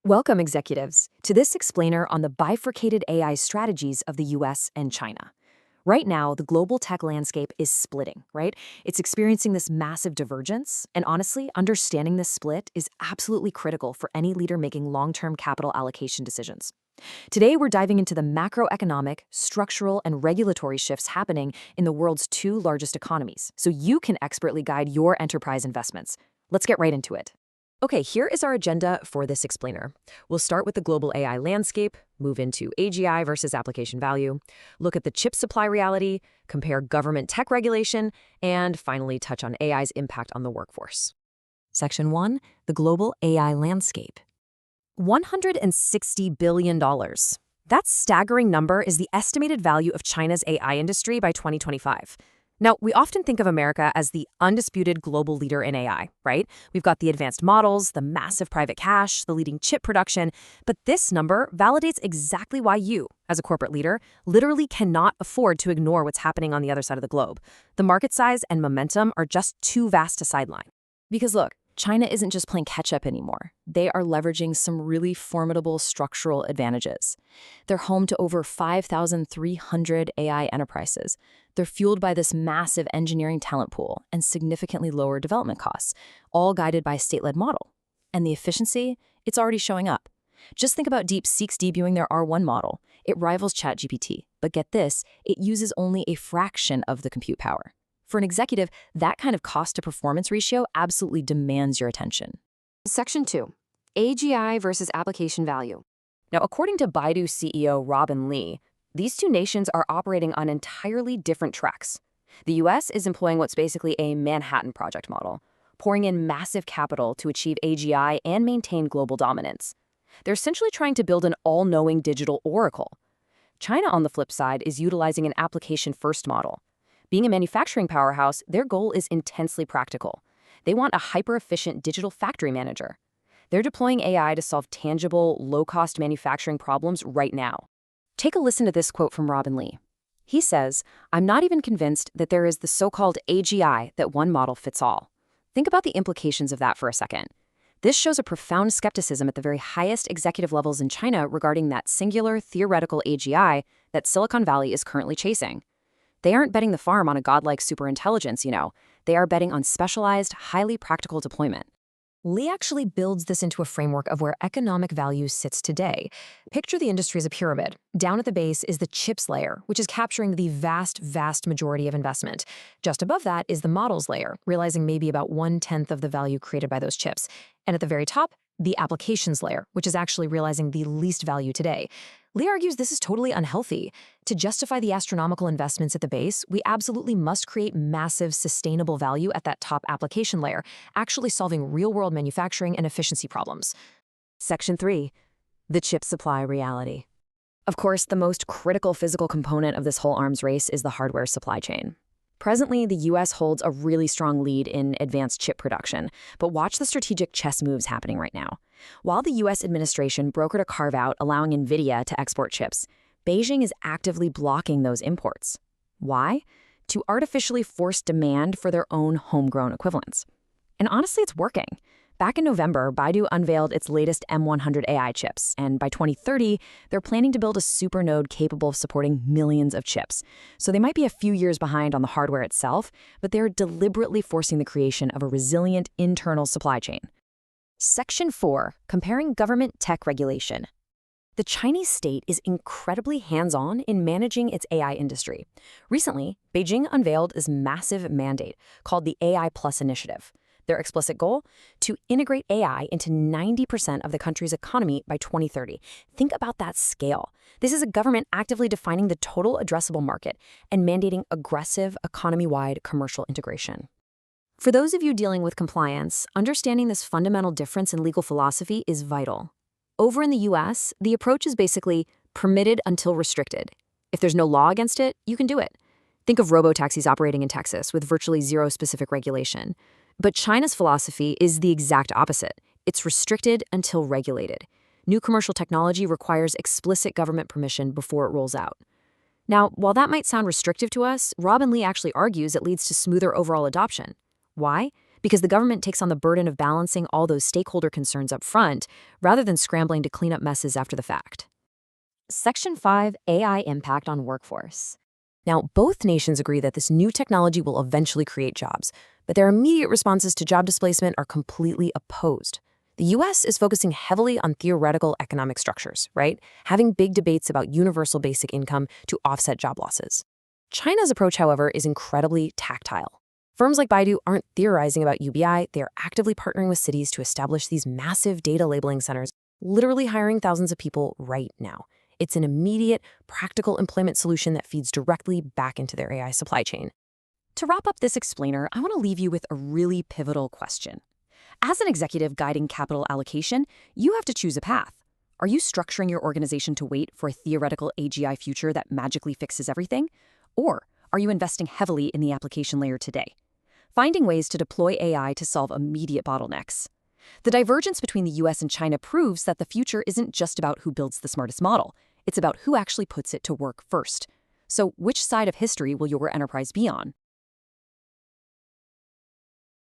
Welcome, executives, to this explainer on the bifurcated AI strategies of the US and China. Right now, the global tech landscape is splitting, right? It's experiencing this massive divergence, and honestly, understanding this split is absolutely critical for any leader making long-term capital allocation decisions. Today, we're diving into the macroeconomic, structural, and regulatory shifts happening in the world's two largest economies, so you can expertly guide your enterprise investments. Let's get right into it. Okay, here is our agenda for this explainer. We'll start with the global AI landscape, move into AGI versus application value, look at the chip supply reality, compare government tech regulation, and finally touch on AI's impact on the workforce. Section 1, the global AI landscape. $160 billion. That staggering number is the estimated value of China's AI industry by 2025. Now, we often think of America as the undisputed global leader in AI, right? We've got the advanced models, the massive private cash, the leading chip production, but this number validates exactly why you, as a corporate leader, literally cannot afford to ignore what's happening on the other side of the globe. The market size and momentum are just too vast to sideline. Because look, China isn't just playing catch-up anymore. They are leveraging some really formidable structural advantages. They're home to over 5,300 AI enterprises. They're fueled by this massive engineering talent pool and significantly lower development costs, all guided by a state-led model. And the efficiency, it's already showing up. Just think about DeepSeek's debuting their R1 model. It rivals ChatGPT, but get this, it uses only a fraction of the compute power. For an executive, that kind of cost-to-performance ratio absolutely demands your attention. Section 2, AGI versus application value. Now, according to Baidu CEO Robin Li, these two nations are operating on entirely different tracks. The US is employing what's basically a Manhattan Project model, pouring in massive capital to achieve AGI and maintain global dominance. They're essentially trying to build an all-knowing digital oracle. China, on the flip side, is utilizing an application-first model. Being a manufacturing powerhouse, their goal is intensely practical. They want a hyper-efficient digital factory manager. They're deploying AI to solve tangible, low-cost manufacturing problems right now. Take a listen to this quote from Robin Li. He says, "I'm not even convinced that there is the so-called AGI that one model fits all." Think about the implications of that for a second. This shows a profound skepticism at the very highest executive levels in China regarding that singular theoretical AGI that Silicon Valley is currently chasing. They aren't betting the farm on a godlike superintelligence, They are betting on specialized, highly practical deployment. Li actually builds this into a framework of where economic value sits today. Picture the industry as a pyramid. Down at the base is the chips layer, which is capturing the vast majority of investment. Just above that is the models layer, realizing maybe about 1/10 of the value created by those chips. And at the very top, the applications layer, which is actually realizing the least value today. Li argues this is totally unhealthy. To justify the astronomical investments at the base, we absolutely must create massive, sustainable value at that top application layer, actually solving real-world manufacturing and efficiency problems. Section 3, the chip supply reality. Of course, the most critical physical component of this whole arms race is the hardware supply chain. Presently, the US holds a really strong lead in advanced chip production, but watch the strategic chess moves happening right now. While the US administration brokered a carve-out allowing NVIDIA to export chips, Beijing is actively blocking those imports. Why? To artificially force demand for their own homegrown equivalents. And honestly, it's working. Back in November, Baidu unveiled its latest M100 AI chips, and by 2030, they're planning to build a supernode capable of supporting millions of chips. So they might be a few years behind on the hardware itself, but they're deliberately forcing the creation of a resilient internal supply chain. Section 4, comparing government tech regulation. The Chinese state is incredibly hands-on in managing its AI industry. Recently, Beijing unveiled this massive mandate called the AI Plus Initiative. Their explicit goal? To integrate AI into 90% of the country's economy by 2030. Think about that scale. This is a government actively defining the total addressable market and mandating aggressive economy-wide commercial integration. For those of you dealing with compliance, understanding this fundamental difference in legal philosophy is vital. Over in the US, the approach is basically permitted until restricted. If there's no law against it, you can do it. Think of robo-taxis operating in Texas with virtually zero specific regulation. But China's philosophy is the exact opposite. It's restricted until regulated. New commercial technology requires explicit government permission before it rolls out. Now, while that might sound restrictive to us, Robin Li actually argues it leads to smoother overall adoption. Why? because the government takes on the burden of balancing all those stakeholder concerns up front rather than scrambling to clean up messes after the fact. Section 5, AI Impact on Workforce. Now, both nations agree that this new technology will eventually create jobs, but their immediate responses to job displacement are completely opposed. The US is focusing heavily on theoretical economic structures, right? Having big debates about universal basic income to offset job losses. China's approach, however, is incredibly tactile. Firms like Baidu aren't theorizing about UBI, they are actively partnering with cities to establish these massive data labeling centers, literally hiring thousands of people right now. It's an immediate, practical employment solution that feeds directly back into their AI supply chain. To wrap up this explainer, I want to leave you with a really pivotal question. As an executive guiding capital allocation, you have to choose a path. Are you structuring your organization to wait for a theoretical AGI future that magically fixes everything? Or are you investing heavily in the application layer today, finding ways to deploy AI to solve immediate bottlenecks? The divergence between the US and China proves that the future isn't just about who builds the smartest model. It's about who actually puts it to work first. So which side of history will your enterprise be on?